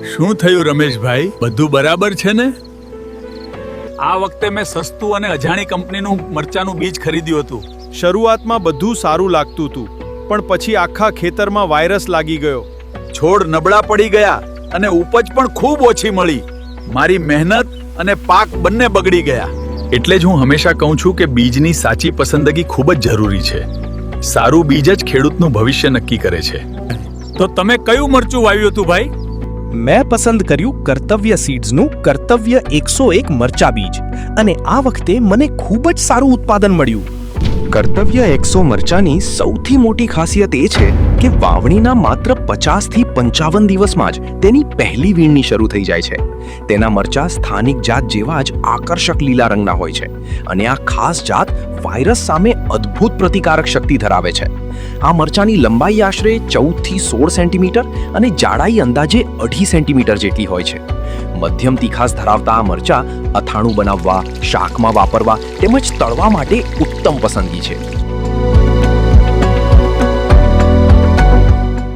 શું થયું રમેશભાઈ, બધું બરાબર છે ને? આ વખતે મેં સસ્તું અને અજાણી કંપનીનું મરચાનું બીજ ખરીદ્યું હતું. શરૂઆતમાં બધું સારું લાગતું હતું, પણ પછી આખા ખેતરમાં વાયરસ લાગી ગયો. છોડ નબળા પડી ગયા અને ઉપજ પણ ખૂબ ઓછી મળી. મારી મહેનત અને પાક બંને બગડી ગયા. એટલે જ હું હંમેશા કહું છું કે બીજની સાચી પસંદગી ખૂબ જ જરૂરી છે. સારું બીજ જ ખેડૂતનું ભવિષ્ય નક્કી કરે છે. તો તમે કયું મરચું વાવ્યું હતું ભાઈ? મેં પસંદ કર્યું કર્તવ્ય સીડ્સનું કર્તવ્ય 101 મરચા બીજ, અને આ વખતે મને ખૂબ જ સારું ઉત્પાદન મળ્યું. કર્તવ્ય 100 મરચાની સૌથી મોટી ખાસિયત એ છે કે વાવણીના માત્ર 50 થી 55 દિવસમાં જ તેની પહેલી વીણણી શરૂ થઈ જાય છે. તેના મરચા સ્થાનિક જાત જેવા જ આકર્ષક લીલા રંગના હોય છે, અને આ ખાસ જાત વાયરસ સામે અદ્ભુત પ્રતિકારક શક્તિ ધરાવે છે. આ મરચાની લંબાઈ આશરે 14 થી 16 સેન્ટીમીટર અને જાડાઈ અંદાજે 2.5 સેન્ટીમીટર જેટલી હોય છે. મધ્યમ તીખાસ ધરાવતા આ મરચા અથાણું બનાવવા, શાકમાં વાપરવા તેમજ તળવા માટે ઉત્તમ પસંદગી છે.